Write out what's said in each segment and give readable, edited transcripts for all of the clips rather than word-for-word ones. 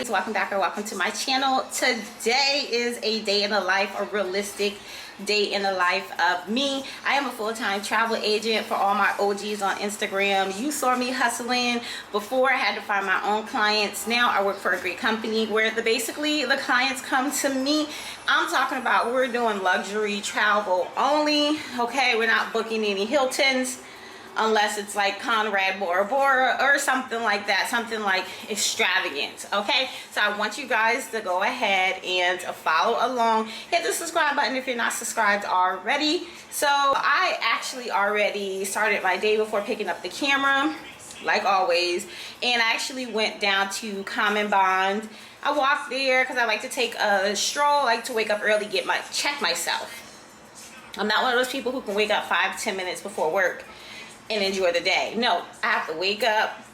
Welcome back or welcome to my channel. Today is a day in the life, a realistic day in the life of me. I am a full-time travel agent for all my OGs on Instagram. You saw me hustling before. I had to find my own clients. Now I work for a great company where basically the clients come to me. I'm talking about we're doing luxury travel only. Okay, we're not booking any Hiltons unless it's like Conrad Bora Bora or something like that, something like extravagant. Okay, so I want you guys to go ahead and follow along. Hit the subscribe button if you're not subscribed already. So I actually already started my day before picking up the camera, like always, and I actually went down to Common Bond. I walked there because I like to take a stroll. I like to wake up early, check myself. I'm not one of those people who can wake up 5-10 minutes before work and enjoy the day. No, I have to wake up,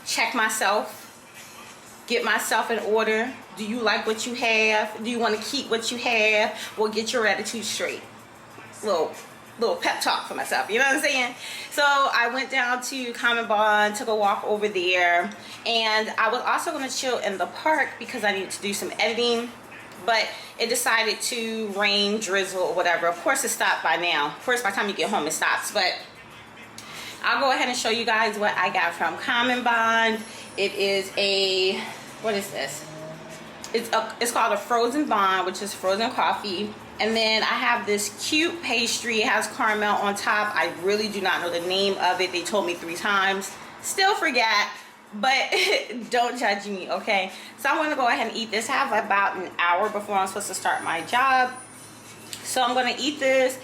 check myself, get myself in order. Do you like what you have? Do you want to keep what you have? Well, get your attitude straight. Little pep talk for myself, you know what I'm saying? So I went down to Common Bond, took a walk over there, and I was also going to chill in the park because I needed to do some editing, but it decided to rain, drizzle, or whatever. Of course it stopped by now. Of course by the time you get home it stops, but I'll go ahead and show you guys what I got from Common Bond. It is a, what is this? It's called a frozen bond, which is frozen coffee. And then I have this cute pastry. It has caramel on top. I really do not know the name of it. They told me 3 times. Still forget, but don't judge me, okay? So I'm gonna go ahead and eat this. I have about an hour before I'm supposed to start my job. So I'm gonna eat this,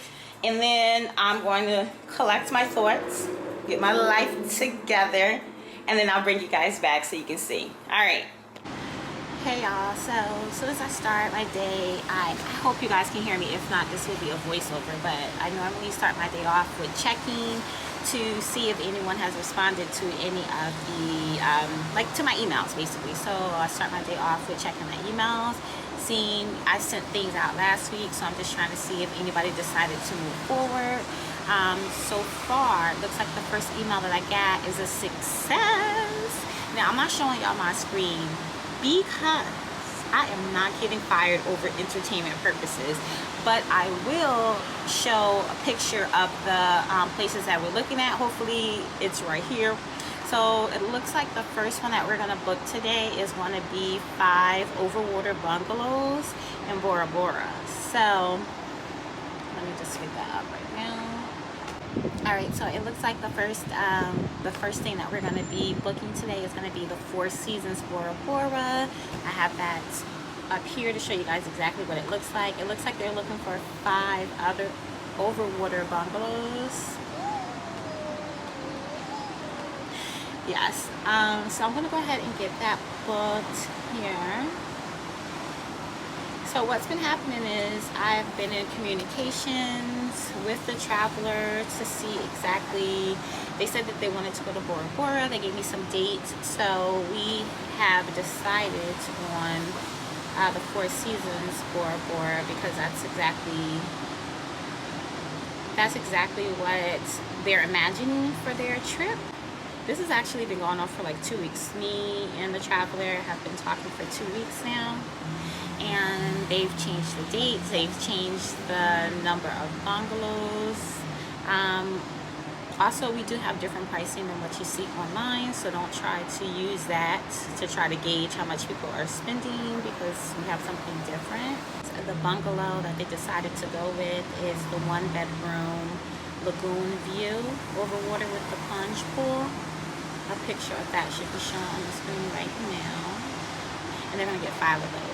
and then I'm going to collect my thoughts, get my life together, and then I'll bring you guys back so you can see. All right. Hey y'all, so as soon as I start my day, I hope you guys can hear me. If not, this will be a voiceover, but I normally start my day off with checking to see if anyone has responded to any of the, like to my emails basically. So I start my day off with checking my emails, seeing I sent things out last week, so I'm just trying to see if anybody decided to move forward. So far, it looks like the first email that I got is a success. Now I'm not showing y'all my screen because I am not getting fired over entertainment purposes, but I will show a picture of the places that we're looking at. Hopefully it's right here. So it looks like the first one that we're going to book today is going to be 5 overwater bungalows in Bora Bora. So let me just get that up right now. All right, so it looks like the first thing that we're going to be booking today is going to be the 4 Seasons Bora Bora. I have that up here to show you guys exactly what it looks like. It looks like they're looking for 5 other overwater bungalows. Yes, so I'm going to go ahead and get that booked here. So what's been happening is I've been in communications with the traveler to see exactly, they said that they wanted to go to Bora Bora. They gave me some dates. So we have decided on the 4 Seasons Bora Bora because that's exactly what they're imagining for their trip. This has actually been going on for like 2 weeks. Me and the traveler have been talking for 2 weeks now. And they've changed the dates, they've changed the number of bungalows. Also, we do have different pricing than what you see online, so don't try to use that to try to gauge how much people are spending because we have something different. The bungalow that they decided to go with is the 1-bedroom lagoon view over water with the plunge pool. A picture of that should be shown on the screen right now. And they're gonna get 5 of those.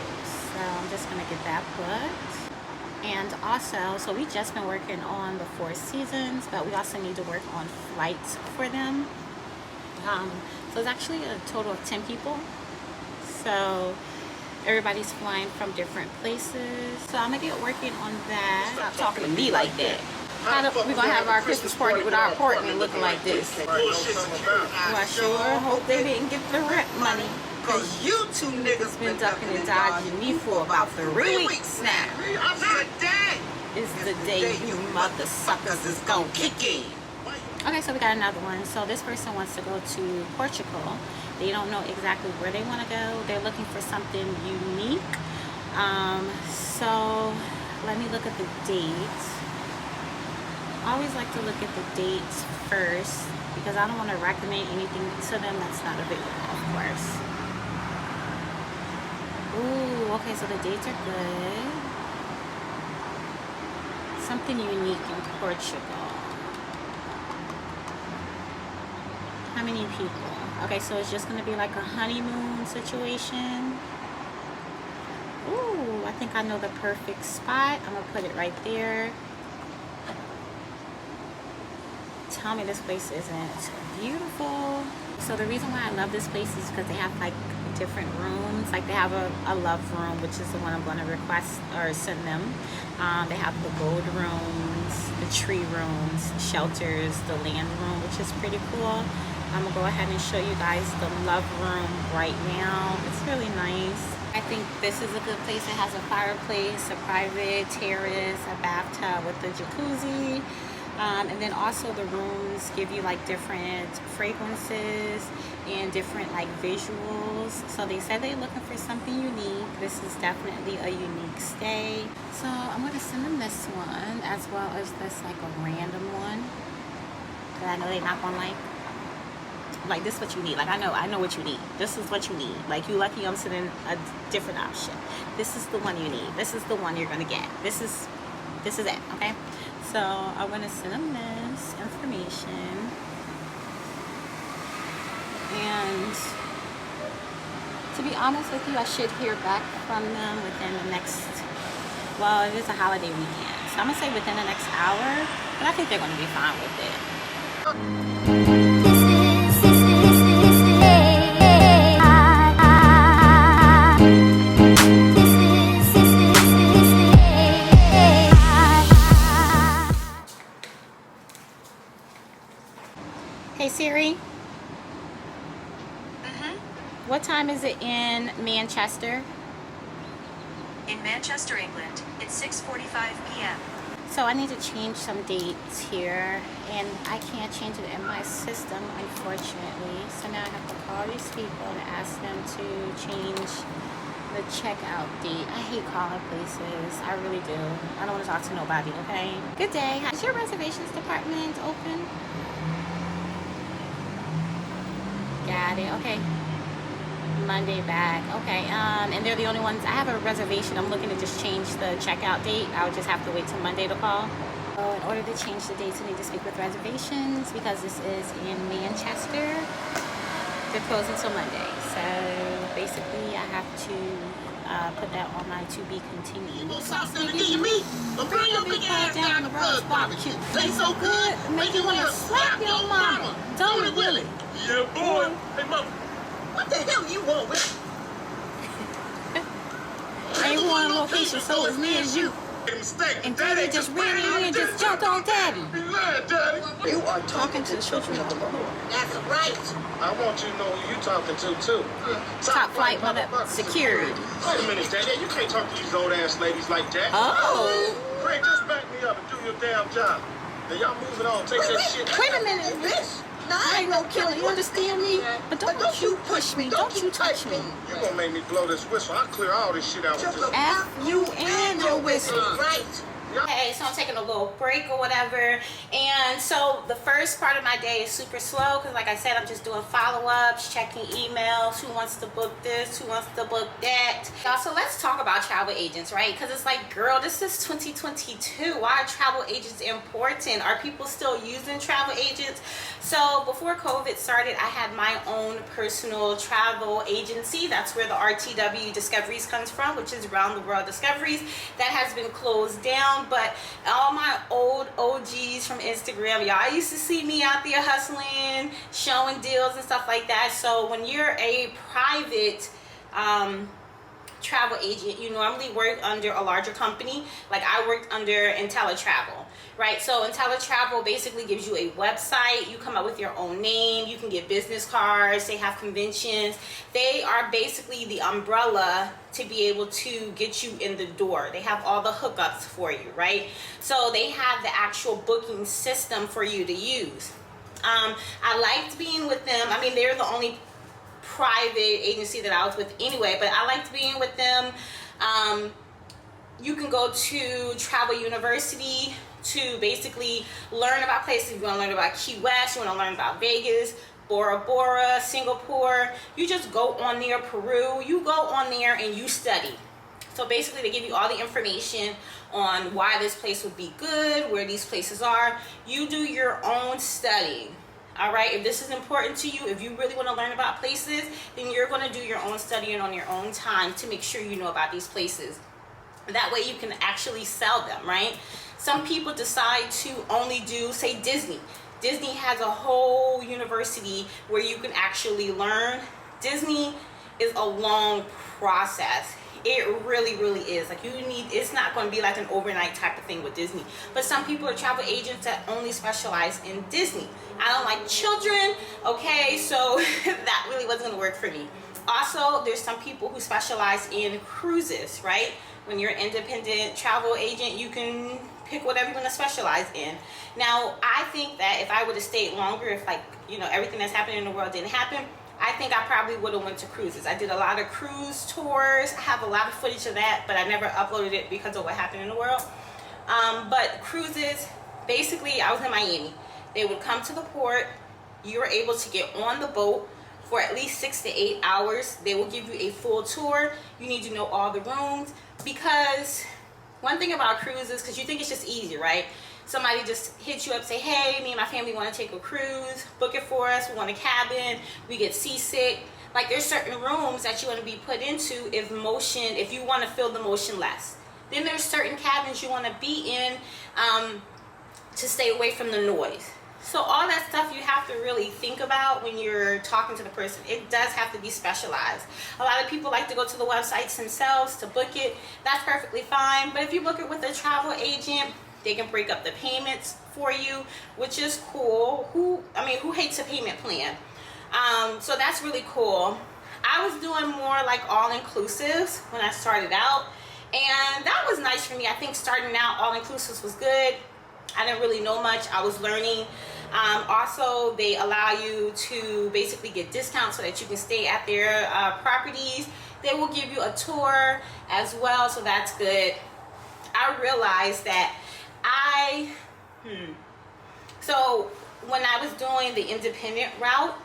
So I'm just going to get that booked. And also, so we've just been working on the 4 Seasons, but we also need to work on flights for them. So it's actually a total of 10 people. So everybody's flying from different places. So I'm going to get working on that. Stop talking to me like that. We're going to have our Christmas party with our apartment looking like this. Well, I sure hope they didn't get the rent money. Cause you 2 niggas been ducking and dodging me for about 3 weeks now. Today is the day you mother suckers is gonna kick in. Okay, so we got another one. So this person wants to go to Portugal. They don't know exactly where they want to go. They're looking for something unique. So let me look at the dates. I always like to look at the dates first because I don't want to recommend anything to them that's not available, of course. Ooh, okay, so the dates are good. Something unique in Portugal. How many people? Okay, so it's just gonna be like a honeymoon situation. Ooh, I think I know the perfect spot. I'm gonna put it right there. Tell me this place isn't beautiful. So the reason why I love this place is because they have like different rooms. Like they have a love room, which is the one I'm going to request or send them. They have the gold rooms, the tree rooms, shelters, the land room, which is pretty cool. I'm gonna go ahead and show you guys the love room right now. It's really nice. I think this is a good place. It has a fireplace, a private terrace, a bathtub with a jacuzzi. And then also the rooms give you like different fragrances and different like visuals. So they said they're looking for something unique. This is definitely a unique stay. So I'm gonna send them this one as well as this like a random one that I know they're not gonna like this is what you need. Like I know what you need. This is what you need. Like you lucky I'm sending a different option. This is the one you need. This is the one you're gonna get. This is it, okay? So I'm gonna send them this information, and to be honest with you, I should hear back from them within the next, well, it is a holiday weekend, so I'm gonna say within the next hour, but I think they're gonna be fine with it. Hey Siri. What time is it in Manchester? In Manchester, England, it's 6:45 p.m. So I need to change some dates here, and I can't change it in my system, unfortunately. So now I have to call these people to ask them to change the checkout date. I hate calling places. I really do. I don't want to talk to nobody, okay? Good day. Is your reservations department open? Got it. Okay. Monday back. Okay. And they're the only ones. I have a reservation. I'm looking to just change the checkout date. I would just have to wait till Monday to call. So in order to change the dates, I need to speak with reservations because this is in Manchester. They're closed until Monday. So basically, I have to put that on my to be continued. Bring your big ass down to Bros Barbecue. Tastes so good, make you wanna slap your mama. Don't it, Willie? Yeah, boy. Hey, mama. What the hell you want with me? Everyone location, so it's me and you. And Daddy just ran in and just jumped on Daddy. You are talking to children of the Lord. That's right. I want you to know who you talking to, too. Top flight mother security. Wait a minute, Daddy. You can't talk to these old-ass ladies like that. Oh. Craig, just back me up and do your damn job. Now, y'all moving on. Take that shit. Wait a minute, bitch. I ain't no killer, you understand me? But don't you push me, don't you touch me. You gonna make me blow this whistle. I'll clear all this shit out with this. F you and your whistle. Right. Okay, so I'm taking a little break or whatever, and so the first part of my day is super slow because like I said, I'm just doing follow-ups, checking emails, who wants to book this, who wants to book that. So let's talk about travel agents, right? Because it's like, girl, this is 2022. Why are travel agents important? Are people still using travel agents? So before COVID started, I had my own personal travel agency. That's where the RTW Discoveries comes from, which is Round the World Discoveries. That has been closed down. But all my old OGs from Instagram, y'all used to see me out there hustling, showing deals and stuff like that. So when you're a private travel agent, you normally work under a larger company. Like I worked under IntelliTravel, right? So IntelliTravel basically gives you a website. You come up with your own name. You can get business cards. They have conventions. They are basically the umbrella to be able to get you in the door. They have all the hookups for you, right? So they have the actual booking system for you to use. I liked being with them. I mean, they're the only private agency that I was with anyway, but I liked being with them. You can go to Travel University to basically learn about places. You want to learn about Key West, you want to learn about Vegas, Bora Bora, Singapore. You just go on there, Peru. You go on there and you study. So basically they give you all the information on why this place would be good, where these places are. You do your own studying. All right, if this is important to you, if you really want to learn about places, then you're going to do your own studying on your own time to make sure you know about these places. That way you can actually sell them, right? Some people decide to only do, say, Disney. Disney has a whole university where you can actually learn. Disney is a long process. It really, really is. Like, it's not going to be like an overnight type of thing with Disney. But some people are travel agents that only specialize in Disney. I don't like children, okay? So that really wasn't going to work for me. Also, there's some people who specialize in cruises, right? When you're an independent travel agent, you can pick whatever you want to specialize in. Now, I think that if I would have stayed longer, if everything that's happening in the world didn't happen, I think I probably would have went to cruises. I did a lot of cruise tours. I have a lot of footage of that, but I never uploaded it because of what happened in the world. But cruises, basically, I was in Miami. They would come to the port. You were able to get on the boat for at least 6 to 8 hours. They will give you a full tour. You need to know all the rooms, because one thing about cruises, because you think it's just easy, right? Somebody just hits you up, say, hey, me and my family want to take a cruise, book it for us, we want a cabin, we get seasick. Like, there's certain rooms that you want to be put into if you want to feel the motion less. Then there's certain cabins you want to be in to stay away from the noise. So all that stuff you have to really think about when you're talking to the person. It does have to be specialized. A lot of people like to go to the websites themselves to book it. That's perfectly fine. But if you book it with a travel agent, they can break up the payments for you, which is cool. Who hates a payment plan? So that's really cool. I was doing more like all-inclusives when I started out, and that was nice for me. I think starting out, all-inclusives was good. I didn't really know much. I was learning. Also, they allow you to basically get discounts so that you can stay at their properties. They will give you a tour as well, so that's good. I realized that so when I was doing the independent route,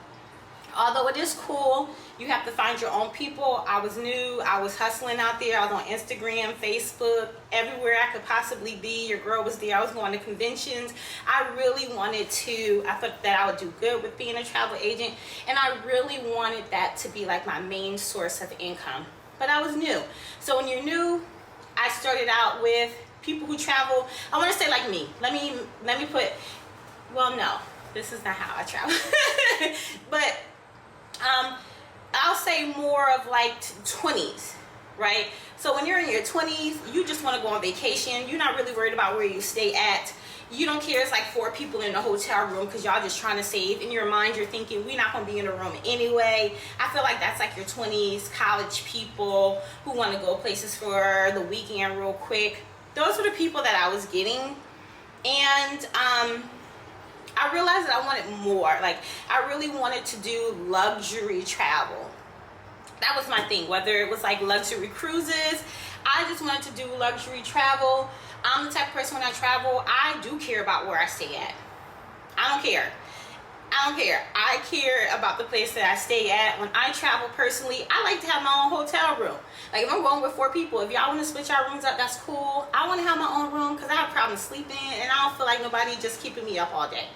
although it is cool, you have to find your own people. I was new. I was hustling out there. I was on Instagram, Facebook, everywhere I could possibly be. Your girl was there. I was going to conventions. I thought that I would do good with being a travel agent, and I really wanted that to be like my main source of income. But I was new. So when you're new, I started out with people who travel. I want to say like me. Let me put, well, no, this is not how I travel. But I'll say more of like 20s, right? So when you're in your 20s, you just want to go on vacation. You're not really worried about where you stay at. You don't care. It's like 4 people in a hotel room because y'all just trying to save. In your mind, you're thinking, we're not going to be in a room anyway. I feel like that's like your 20s, college people who want to go places for the weekend real quick. Those were the people that I was getting. And I realized that I wanted more. Like, I really wanted to do luxury travel. That was my thing. Whether it was like luxury cruises, I just wanted to do luxury travel. I'm the type of person, when I travel, I do care about where I stay at. I don't care. I care about the place that I stay at. When I travel personally, I like to have my own hotel room. Like, if I'm going with 4 people, if y'all want to split our rooms up, that's cool. I want to have my own room because I have problems sleeping, and I don't feel like nobody just keeping me up all day.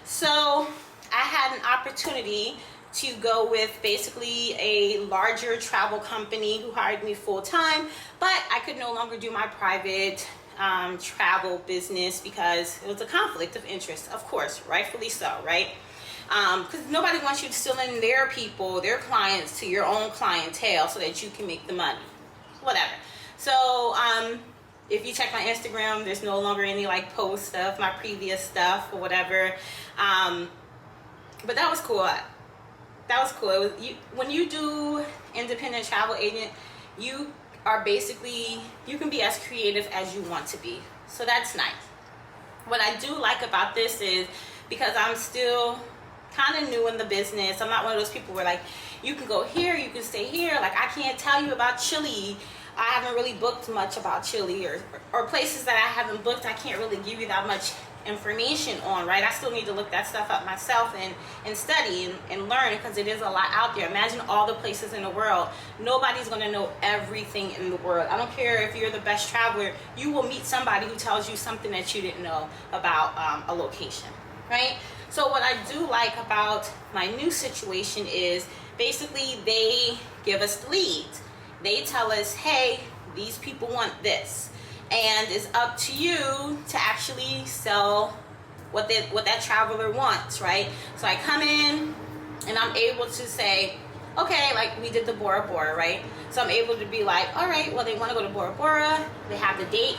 So I had an opportunity to go with basically a larger travel company who hired me full-time, but I could no longer do my private travel business because it was a conflict of interest, of course, rightfully so, right? Because nobody wants you to steal in their people, their clients, to your own clientele so that you can make the money, whatever. So if you check my Instagram, there's no longer any like posts of my previous stuff or whatever. But that was cool. That was cool. It was, when you do independent travel agent, you are basically, you can be as creative as you want to be. So that's nice. What I do like about this is because I'm still kind of new in the business. I'm not one of those people where like you can go here, you can stay here. Like I can't tell you about Chile. I haven't really booked much about Chile or places that I haven't booked. I can't really give you that much information on, right? I still need to look that stuff up myself and study and learn, because it is a lot out there. Imagine all the places in the world. Nobody's going to know everything in the world. I don't care if you're the best traveler, you will meet somebody who tells you something that you didn't know about a location, right? So what I do like about my new situation is basically they give us the leads. They tell us, hey, these people want this. And it's up to you to actually sell what that traveler wants, right? So I come in and I'm able to say, okay, like we did the Bora Bora, right? So I'm able to be like, all right, well, they want to go to Bora Bora. They have the date.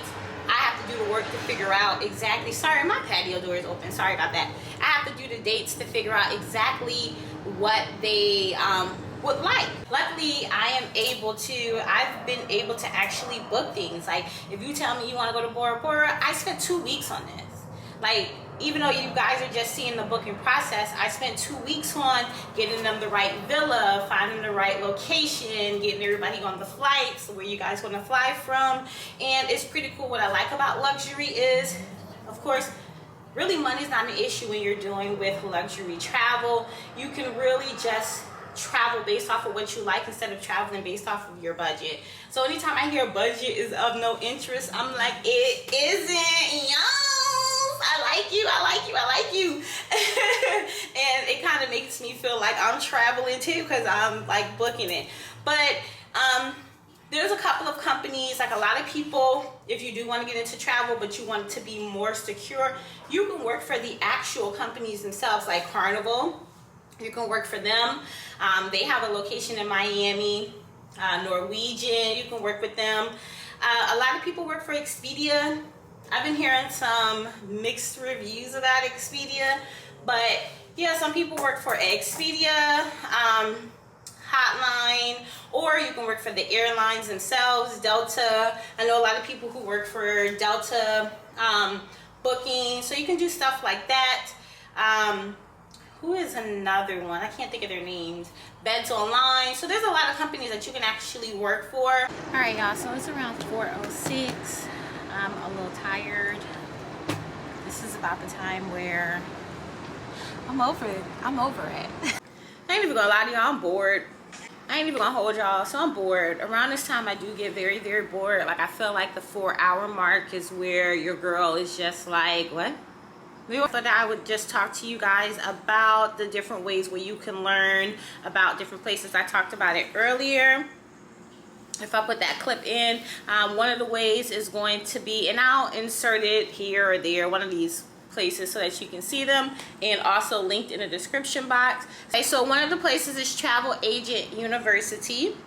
I have to do the work to figure out exactly, sorry, my patio door is open. Sorry about that. I have to do the dates to figure out exactly what they would like. Luckily, I've been able to actually book things. Like if you tell me you want to go to Bora Bora, I spent 2 weeks on this. Like even though you guys are just seeing the booking process, I spent 2 weeks on getting them the right villa, finding the right location, getting everybody on the flights, where you guys want to fly from. And it's pretty cool. What I like about luxury is, of course, really money's not an issue when you're doing with luxury travel. You can really just travel based off of what you like instead of traveling based off of your budget. So anytime I hear budget is of no interest, I'm like, it isn't, y'all. I like you, I like you, I like you. And it kind of makes me feel like I'm traveling too, because I'm like booking it. But there's a couple of companies, like a lot of people, if you do want to get into travel but you want to be more secure, you can work for the actual companies themselves, like Carnival. You can work for them. They have a location in Miami. Norwegian, you can work with them. A lot of people work for Expedia. I've been hearing some mixed reviews about Expedia, but yeah, some people work for Expedia hotline, or you can work for the airlines themselves, Delta. I know a lot of people who work for Delta booking, so you can do stuff like that. Who is another one? I can't think of their names. Beds Online. So there's a lot of companies that you can actually work for. All right, y'all. So it's around 4:06. I'm a little tired. This is about the time where I'm over it. I ain't even gonna lie to y'all. I'm bored. I ain't even gonna hold y'all. So I'm bored. Around this time, I do get very, very bored. Like I feel like the 4-hour mark is where your girl is just like, what? We thought that I would just talk to you guys about the different ways where you can learn about different places. I talked about it earlier. If I put that clip in, one of the ways is going to be, and I'll insert it here or there, one of these places so that you can see them, and also linked in the description box. Okay, so one of the places is Travel Agent University.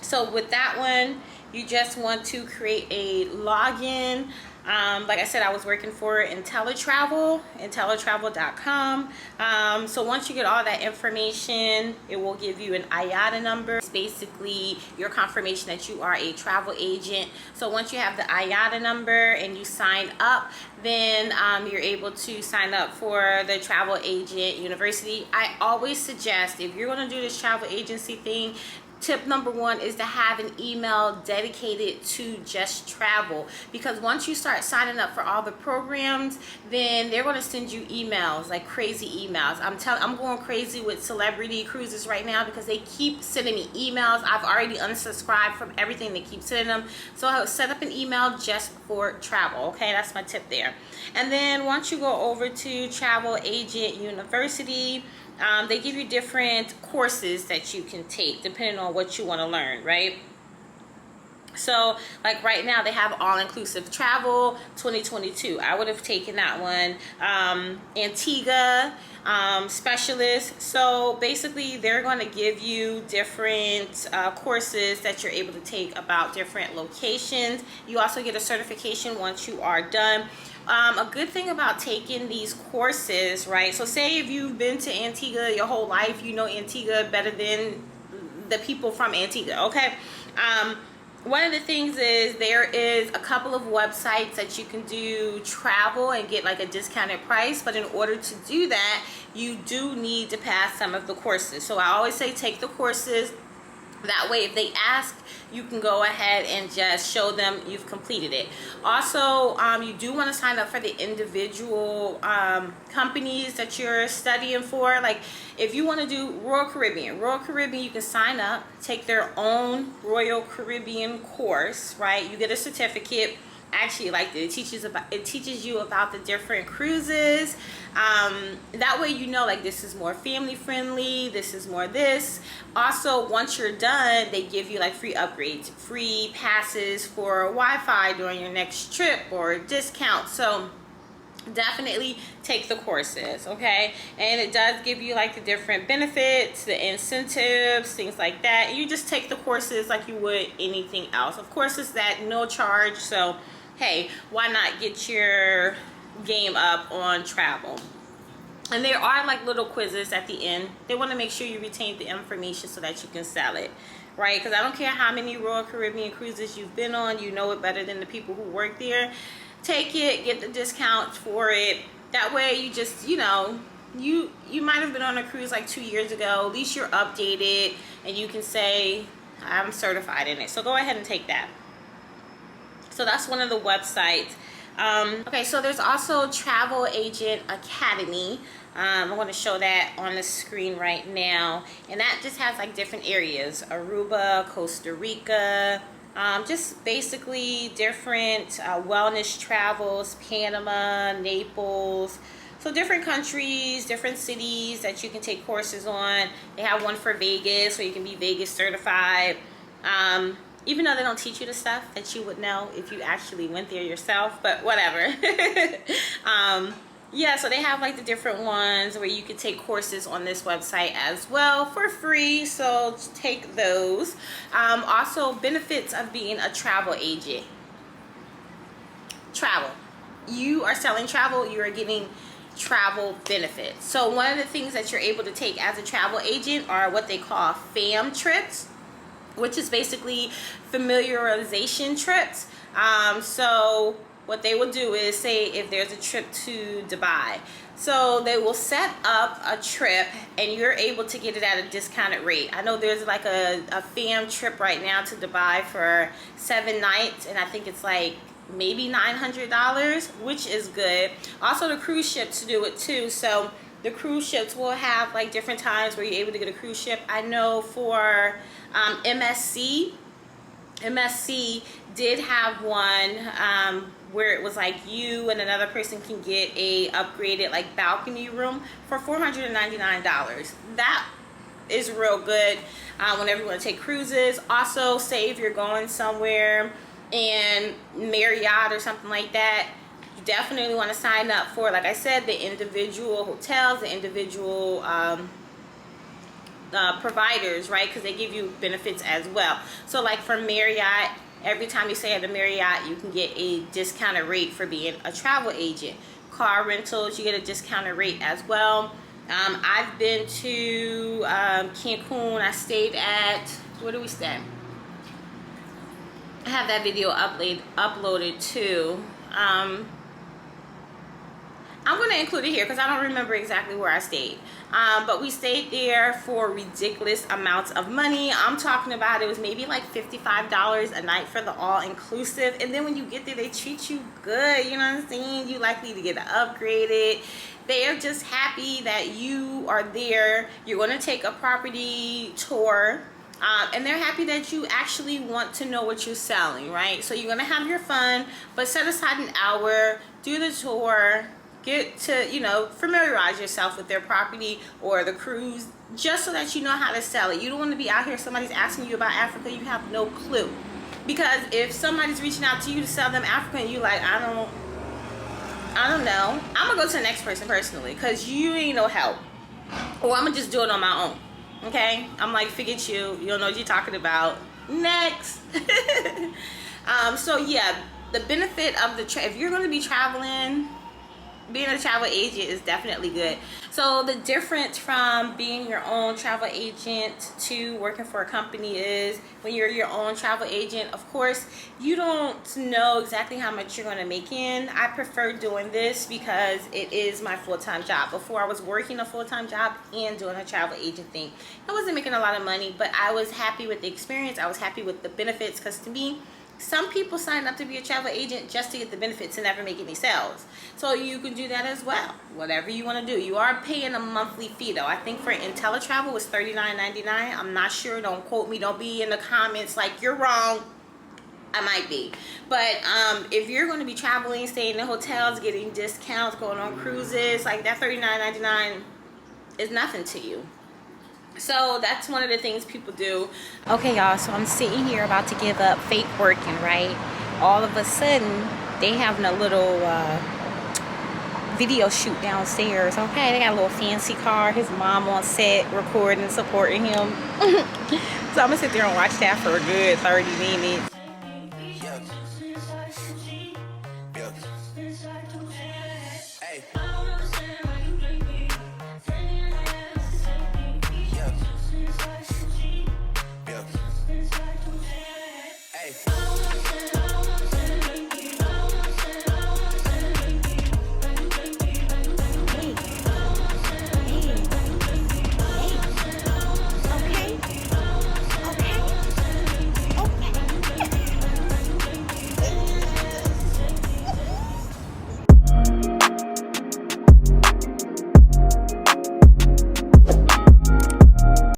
So with that one, you just want to create a login. Like I said, I was working for IntelliTravel, IntelliTravel.com. So once you get all that information, it will give you an IATA number. It's basically your confirmation that you are a travel agent. So once you have the IATA number and you sign up, then you're able to sign up for the Travel Agent University. I always suggest, if you're going to do this travel agency thing, tip number one is to have an email dedicated to just travel, because once you start signing up for all the programs, then they're going to send you emails, like crazy emails. I'm going crazy with Celebrity Cruises right now because they keep sending me emails. I've already unsubscribed from everything they keep sending them. So I'll set up an email just for travel. Okay, that's my tip there. And then once you go over to Travel Agent University, they give you different courses that you can take depending on what you want to learn, right? So like right now they have all-inclusive travel 2022. I would have taken that one. Antigua specialist. So basically they're going to give you different courses that you're able to take about different locations. You also get a certification once you are done. A good thing about taking these courses, right? So say if you've been to Antigua your whole life, you know Antigua better than the people from Antigua, okay? one of the things is there is a couple of websites that you can do travel and get like a discounted price, but in order to do that, you do need to pass some of the courses. So I always say take the courses. That way, if they ask, you can go ahead and just show them you've completed it. Also, you do want to sign up for the individual companies that you're studying for. Like, if you want to do Royal Caribbean, you can sign up, take their own Royal Caribbean course, right? You get a certificate. Actually, like, it teaches you about the different cruises. That way, you know, like, this is more family friendly, this is more this. Also, once you're done, they give you like free upgrades, free passes for Wi-Fi during your next trip, or discounts. So definitely take the courses, okay? And it does give you like the different benefits, the incentives, things like that. You just take the courses like you would anything else. Of course, it's that no charge, so hey, why not get your game up on travel? And there are like little quizzes at the end. They want to make sure you retain the information so that you can sell it, right? Because I don't care how many Royal Caribbean cruises you've been on, you know it better than the people who work there. Take it, get the discount for it. That way you just, you know, you might have been on a cruise like 2 years ago. At least you're updated and you can say, I'm certified in it. So go ahead and take that. So that's one of the websites. Okay, so there's also Travel Agent Academy. I'm going to show that on the screen right now. And that just has like different areas. Aruba, Costa Rica, just basically different wellness travels, Panama, Naples. So different countries, different cities that you can take courses on. They have one for Vegas, where you can be Vegas certified. Even though they don't teach you the stuff that you would know if you actually went there yourself, but whatever. Yeah, so they have like the different ones where you can take courses on this website as well for free, so take those. Also, benefits of being a travel agent. Travel. You are selling travel, you are getting travel benefits. So one of the things that you're able to take as a travel agent are what they call fam trips, which is basically familiarization trips. So what they will do is, say if there's a trip to Dubai, so they will set up a trip and you're able to get it at a discounted rate. I know there's like a fam trip right now to Dubai for 7 nights, and I think it's like maybe $900, which is good. Also, the cruise ships do it too. So the cruise ships will have like different times where you're able to get a cruise ship. I know for MSC did have one where it was like you and another person can get a upgraded like balcony room for $499. That is real good whenever you want to take cruises. Also, say if you're going somewhere in Marriott or something like that, you definitely want to sign up for, like I said, the individual hotels, the individual providers, right? Because they give you benefits as well. So like for Marriott, every time you stay at the Marriott, you can get a discounted rate for being a travel agent. Car rentals, you get a discounted rate as well. I've been to Cancun. I stayed at, where do we stay? I have that video uploaded too. I'm going to include it here because I don't remember exactly where I stayed. But we stayed there for ridiculous amounts of money. I'm talking about, it was maybe like $55 a night for the all-inclusive. And then when you get there, they treat you good. You know what I'm saying? You likely to get upgraded. They are just happy that you are there. You're going to take a property tour. And they're happy that you actually want to know what you're selling, right? So you're going to have your fun, but set aside an hour, do the tour, get to, you know, familiarize yourself with their property or the cruise, just so that you know how to sell it. You don't want to be out here, somebody's asking you about Africa, you have no clue. Because if somebody's reaching out to you to sell them Africa and you like, I don't know, I'm going to go to the next person personally, because you ain't no help. Or I'm going to just do it on my own. Okay, I'm like, forget you don't know what you're talking about. Next. So yeah, the benefit of the if you're going to be traveling, being a travel agent is definitely good. So the difference from being your own travel agent to working for a company is when you're your own travel agent, of course, you don't know exactly how much you're going to make in. I prefer doing this because it is my full-time job. Before, I was working a full-time job and doing a travel agent thing. I wasn't making a lot of money, but I was happy with the experience. I was happy with the benefits, because to me, some people sign up to be a travel agent just to get the benefits and never make any sales. So you can do that as well. Whatever you want to do. You are paying a monthly fee though. I think for IntelliTravel was $39.99. I'm not sure. Don't quote me. Don't be in the comments like you're wrong. I might be. But if you're going to be traveling, staying in hotels, getting discounts, going on cruises, like that $39.99 is nothing to you. So that's one of the things people do. Okay, y'all, so I'm sitting here about to give up fake working, right? All of a sudden, they having a little video shoot downstairs. Okay, they got a little fancy car. His mom on set recording, supporting him. So I'm gonna sit there and watch that for a good 30 minutes.